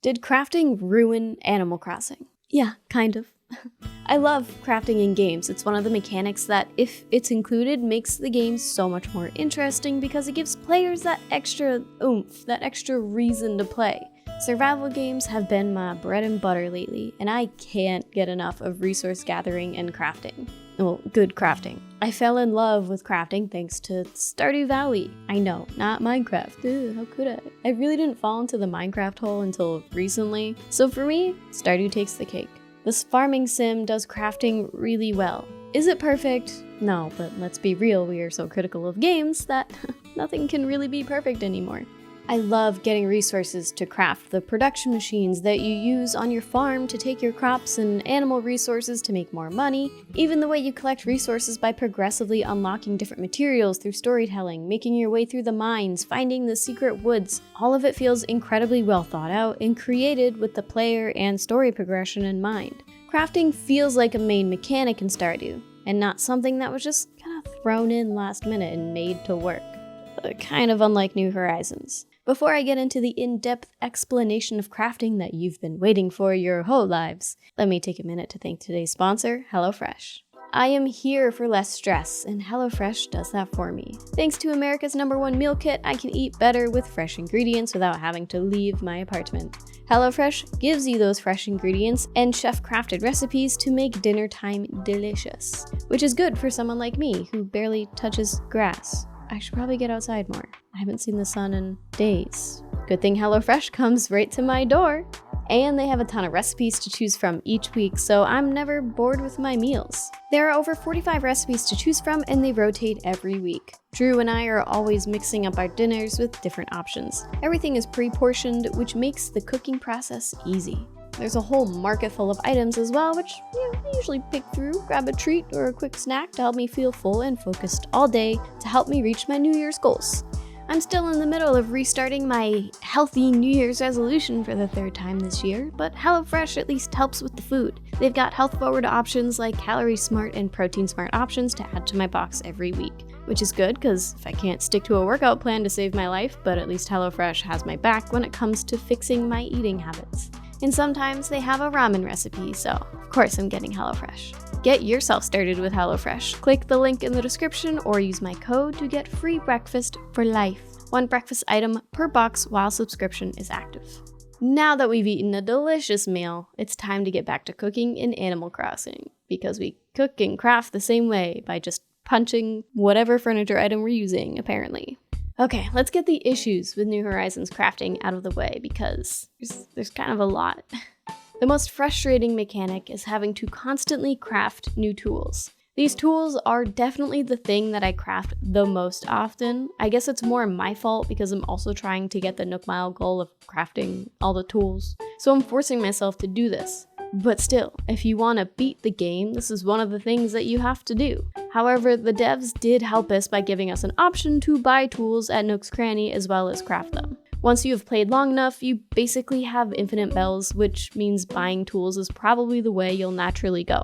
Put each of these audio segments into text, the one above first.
Did crafting ruin Animal Crossing? Yeah, kind of. I love crafting in games. It's one of the mechanics that, if it's included, makes the game so much more interesting because it gives players that extra oomph, that extra reason to play. Survival games have been my bread and butter lately, and I can't get enough of resource gathering and crafting. Well, good crafting. I fell in love with crafting thanks to Stardew Valley. I know, not Minecraft. Ugh, how could I? I really didn't fall into the Minecraft hole until recently, so for me, Stardew takes the cake. This farming sim does crafting really well. Is it perfect? No, but let's be real, we are so critical of games that nothing can really be perfect anymore. I love getting resources to craft the production machines that you use on your farm to take your crops and animal resources to make more money, even the way you collect resources by progressively unlocking different materials through storytelling, making your way through the mines, finding the secret woods. All of it feels incredibly well thought out and created with the player and story progression in mind. Crafting feels like a main mechanic in Stardew, and not something that was just kind of thrown in last minute and made to work. Kind of unlike New Horizons. Before I get into the in-depth explanation of crafting that you've been waiting for your whole lives, let me take a minute to thank today's sponsor, HelloFresh. I am here for less stress, and HelloFresh does that for me. Thanks to America's #1 meal kit, I can eat better with fresh ingredients without having to leave my apartment. HelloFresh gives you those fresh ingredients and chef-crafted recipes to make dinner time delicious, which is good for someone like me who barely touches grass. I should probably get outside more. I haven't seen the sun in days. Good thing HelloFresh comes right to my door. And they have a ton of recipes to choose from each week, so I'm never bored with my meals. There are over 45 recipes to choose from, and they rotate every week. Drew and I are always mixing up our dinners with different options. Everything is pre-portioned, which makes the cooking process easy. There's a whole market full of items as well, which I usually pick through, grab a treat or a quick snack to help me feel full and focused all day to help me reach my New Year's goals. I'm still in the middle of restarting my healthy New Year's resolution for the 3rd time this year, but HelloFresh at least helps with the food. They've got health-forward options like Calorie Smart and Protein Smart options to add to my box every week, which is good because if I can't stick to a workout plan to save my life, but at least HelloFresh has my back when it comes to fixing my eating habits. And sometimes they have a ramen recipe, so of course I'm getting HelloFresh. Get yourself started with HelloFresh. Click the link in the description or use my code to get free breakfast for life. 1 breakfast item per box while subscription is active. Now that we've eaten a delicious meal, it's time to get back to cooking in Animal Crossing, because we cook and craft the same way by just punching whatever furniture item we're using, apparently. Okay, let's get the issues with New Horizons crafting out of the way, because there's kind of a lot. The most frustrating mechanic is having to constantly craft new tools. These tools are definitely the thing that I craft the most often. I guess it's more my fault because I'm also trying to get the Nook Mile goal of crafting all the tools. So I'm forcing myself to do this. But still, if you want to beat the game, this is one of the things that you have to do. However, the devs did help us by giving us an option to buy tools at Nook's Cranny as well as craft them. Once you have played long enough, you basically have infinite bells, which means buying tools is probably the way you'll naturally go.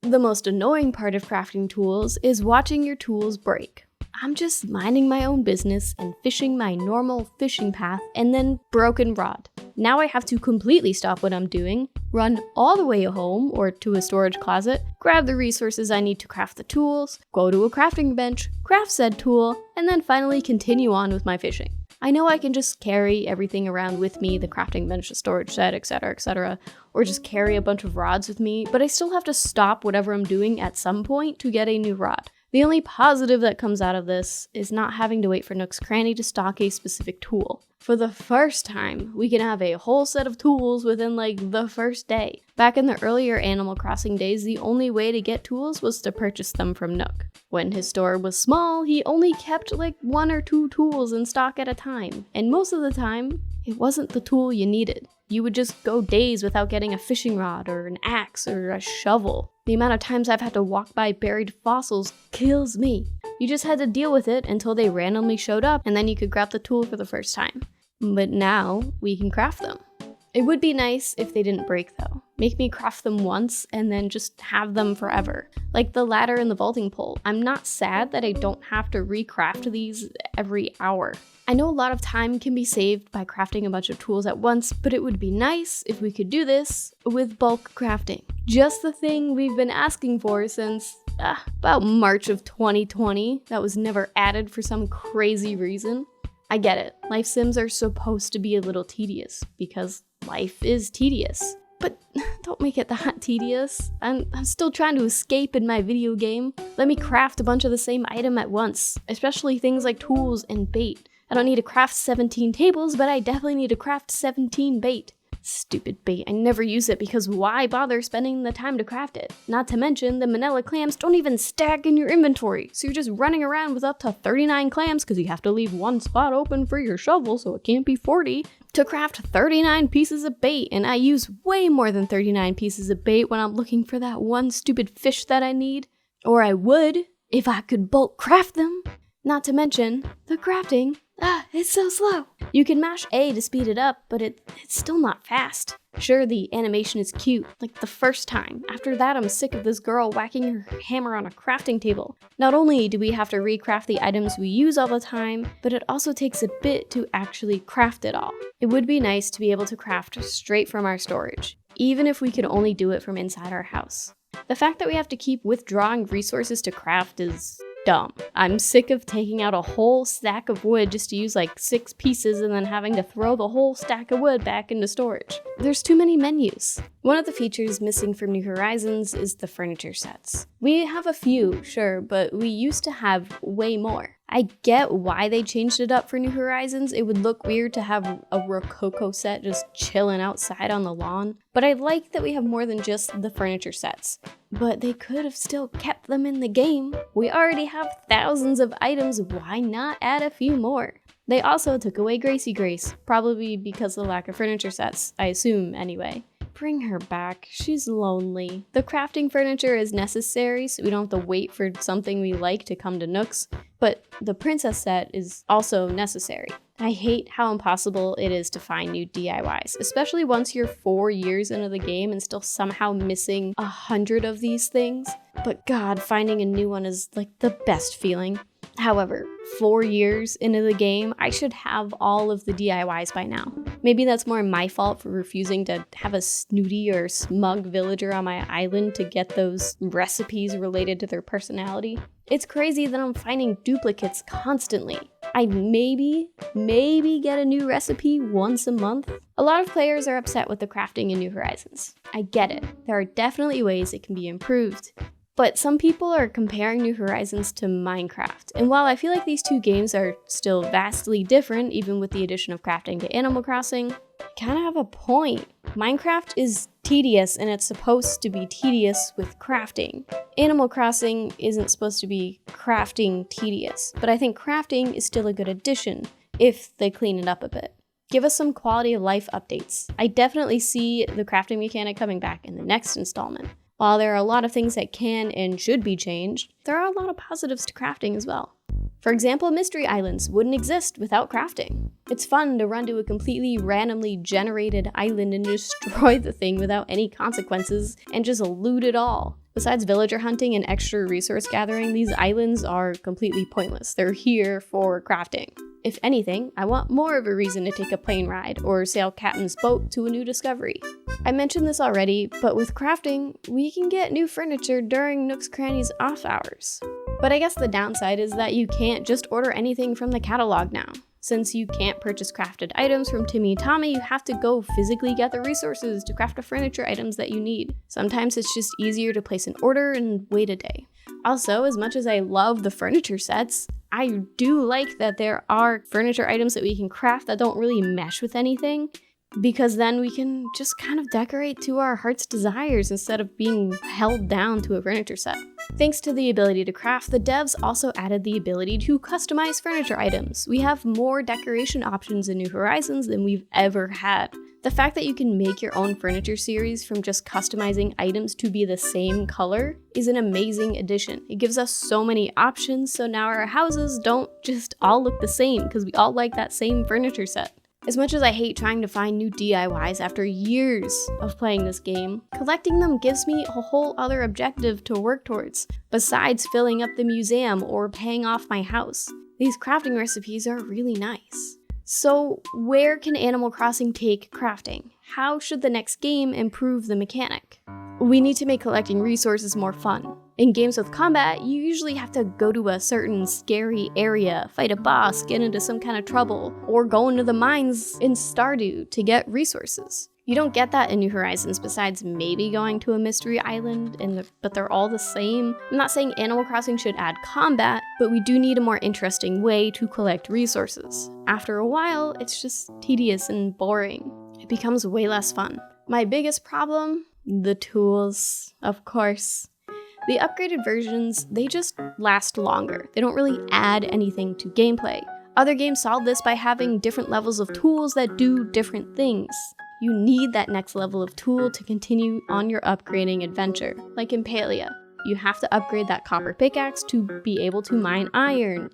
The most annoying part of crafting tools is watching your tools break. I'm just minding my own business and fishing my normal fishing path and then broken rod. Now I have to completely stop what I'm doing, run all the way home or to a storage closet, grab the resources I need to craft the tools, go to a crafting bench, craft said tool, and then finally continue on with my fishing. I know I can just carry everything around with me, the crafting bench, the storage set, etc., or just carry a bunch of rods with me, but I still have to stop whatever I'm doing at some point to get a new rod. The only positive that comes out of this is not having to wait for Nook's Cranny to stock a specific tool. For the first time, we can have a whole set of tools within the first day. Back in the earlier Animal Crossing days, the only way to get tools was to purchase them from Nook. When his store was small, he only kept 1 or 2 tools in stock at a time, and most of the time, it wasn't the tool you needed. You would just go days without getting a fishing rod or an axe or a shovel. The amount of times I've had to walk by buried fossils kills me. You just had to deal with it until they randomly showed up and then you could grab the tool for the first time. But now we can craft them. It would be nice if they didn't break though, Make me craft them once and then just have them forever. Like the ladder and the vaulting pole. I'm not sad that I don't have to recraft these every hour. I know a lot of time can be saved by crafting a bunch of tools at once, but it would be nice if we could do this with bulk crafting. Just the thing we've been asking for since about March of 2020 that was never added for some crazy reason. I get it. Life sims are supposed to be a little tedious because life is tedious. But don't make it that tedious. I'm still trying to escape in my video game. Let me craft a bunch of the same item at once, especially things like tools and bait. I don't need to craft 17 tables, but I definitely need to craft 17 bait. Stupid bait, I never use it because why bother spending the time to craft it? Not to mention, the manila clams don't even stack in your inventory, so you're just running around with up to 39 clams because you have to leave one spot open for your shovel, so it can't be 40, to craft 39 pieces of bait, and I use way more than 39 pieces of bait when I'm looking for that one stupid fish that I need. Or I would, if I could bulk craft them. Not to mention, the crafting, it's so slow. You can mash A to speed it up, but it's still not fast. Sure, the animation is cute, like the first time. After that, I'm sick of this girl whacking her hammer on a crafting table. Not only do we have to recraft the items we use all the time, but it also takes a bit to actually craft it all. It would be nice to be able to craft straight from our storage, even if we could only do it from inside our house. The fact that we have to keep withdrawing resources to craft is dumb. I'm sick of taking out a whole stack of wood just to use like 6 pieces and then having to throw the whole stack of wood back into storage. There's too many menus. One of the features missing from New Horizons is the furniture sets. We have a few, sure, but we used to have way more. I get why they changed it up for New Horizons. It would look weird to have a Rococo set just chilling outside on the lawn, but I like that we have more than just the furniture sets. But they could have still kept them in the game. We already have thousands of items, why not add a few more? They also took away Gracie Grace, probably because of the lack of furniture sets, I assume anyway. Bring her back, she's lonely. The crafting furniture is necessary so we don't have to wait for something we like to come to Nooks, but the princess set is also necessary. I hate how impossible it is to find new DIYs, especially once you're 4 years into the game and still somehow missing 100 of these things. But God, finding a new one is like the best feeling. However, 4 years into the game, I should have all of the DIYs by now. Maybe that's more my fault for refusing to have a snooty or smug villager on my island to get those recipes related to their personality. It's crazy that I'm finding duplicates constantly. I maybe get a new recipe once a month. A lot of players are upset with the crafting in New Horizons. I get it. There are definitely ways it can be improved. But some people are comparing New Horizons to Minecraft, and while I feel like these two games are still vastly different, even with the addition of crafting to Animal Crossing, I kind of have a point. Minecraft is tedious, and it's supposed to be tedious with crafting. Animal Crossing isn't supposed to be crafting tedious, but I think crafting is still a good addition, if they clean it up a bit. Give us some quality of life updates. I definitely see the crafting mechanic coming back in the next installment. While there are a lot of things that can and should be changed, there are a lot of positives to crafting as well. For example, mystery islands wouldn't exist without crafting. It's fun to run to a completely randomly generated island and destroy the thing without any consequences and just loot it all. Besides villager hunting and extra resource gathering, these islands are completely pointless. They're here for crafting. If anything, I want more of a reason to take a plane ride or sail Captain's boat to a new discovery. I mentioned this already, but with crafting, we can get new furniture during Nook's Cranny's off hours. But I guess the downside is that you can't just order anything from the catalog now. Since you can't purchase crafted items from Timmy and Tommy, you have to go physically get the resources to craft the furniture items that you need. Sometimes it's just easier to place an order and wait a day. Also, as much as I love the furniture sets, I do like that there are furniture items that we can craft that don't really mesh with anything, because then we can just kind of decorate to our heart's desires instead of being held down to a furniture set. Thanks to the ability to craft, the devs also added the ability to customize furniture items. We have more decoration options in New Horizons than we've ever had. The fact that you can make your own furniture series from just customizing items to be the same color is an amazing addition. It gives us so many options, so now our houses don't just all look the same because we all like that same furniture set. As much as I hate trying to find new DIYs after years of playing this game, collecting them gives me a whole other objective to work towards, besides filling up the museum or paying off my house. These crafting recipes are really nice. So where can Animal Crossing take crafting? How should the next game improve the mechanic? We need to make collecting resources more fun. In games with combat, you usually have to go to a certain scary area, fight a boss, get into some kind of trouble, or go into the mines in Stardew to get resources. You don't get that in New Horizons besides maybe going to a mystery island, but they're all the same. I'm not saying Animal Crossing should add combat, but we do need a more interesting way to collect resources. After a while, it's just tedious and boring. It becomes way less fun. My biggest problem? The tools, of course. The upgraded versions, they just last longer. They don't really add anything to gameplay. Other games solve this by having different levels of tools that do different things. You need that next level of tool to continue on your upgrading adventure, like in Palia. You have to upgrade that copper pickaxe to be able to mine iron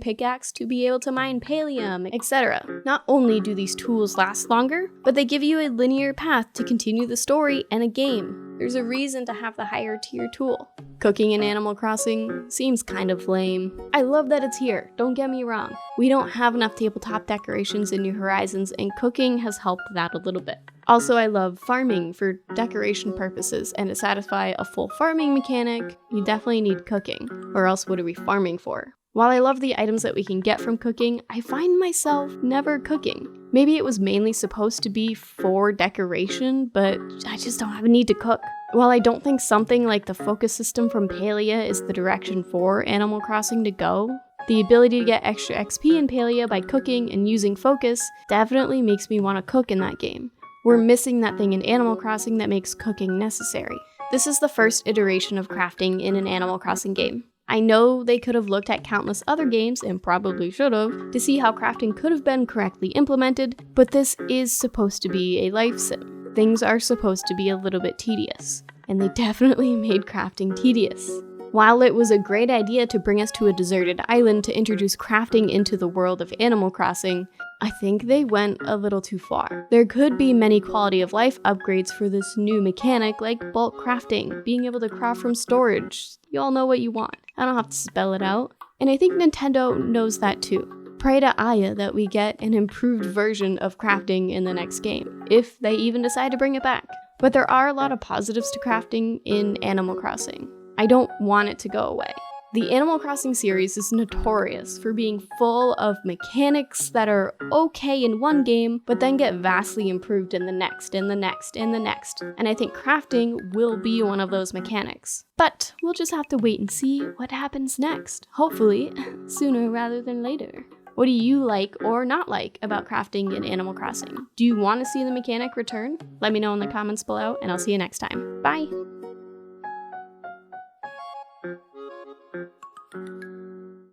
pickaxe to be able to mine pallium, etc. Not only do these tools last longer, but they give you a linear path to continue the story and a game. There's a reason to have the higher tier tool. Cooking in Animal Crossing seems kind of lame. I love that it's here, don't get me wrong. We don't have enough tabletop decorations in New Horizons, and cooking has helped that a little bit. Also, I love farming for decoration purposes, and to satisfy a full farming mechanic, you definitely need cooking, or else what are we farming for? While I love the items that we can get from cooking, I find myself never cooking. Maybe it was mainly supposed to be for decoration, but I just don't have a need to cook. While I don't think something like the focus system from Palia is the direction for Animal Crossing to go, the ability to get extra XP in Palia by cooking and using focus definitely makes me want to cook in that game. We're missing that thing in Animal Crossing that makes cooking necessary. This is the first iteration of crafting in an Animal Crossing game. I know they could have looked at countless other games, and probably should have, to see how crafting could have been correctly implemented, but this is supposed to be a life sim. Things are supposed to be a little bit tedious, and they definitely made crafting tedious. While it was a great idea to bring us to a deserted island to introduce crafting into the world of Animal Crossing, I think they went a little too far. There could be many quality of life upgrades for this new mechanic, like bulk crafting, being able to craft from storage. You all know what you want. I don't have to spell it out. And I think Nintendo knows that too. Pray to Aya that we get an improved version of crafting in the next game, if they even decide to bring it back. But there are a lot of positives to crafting in Animal Crossing. I don't want it to go away. The Animal Crossing series is notorious for being full of mechanics that are okay in one game, but then get vastly improved in the next, and the next, and the next. And I think crafting will be one of those mechanics. But we'll just have to wait and see what happens next. Hopefully, sooner rather than later. What do you like or not like about crafting in Animal Crossing? Do you want to see the mechanic return? Let me know in the comments below, and I'll see you next time. Bye!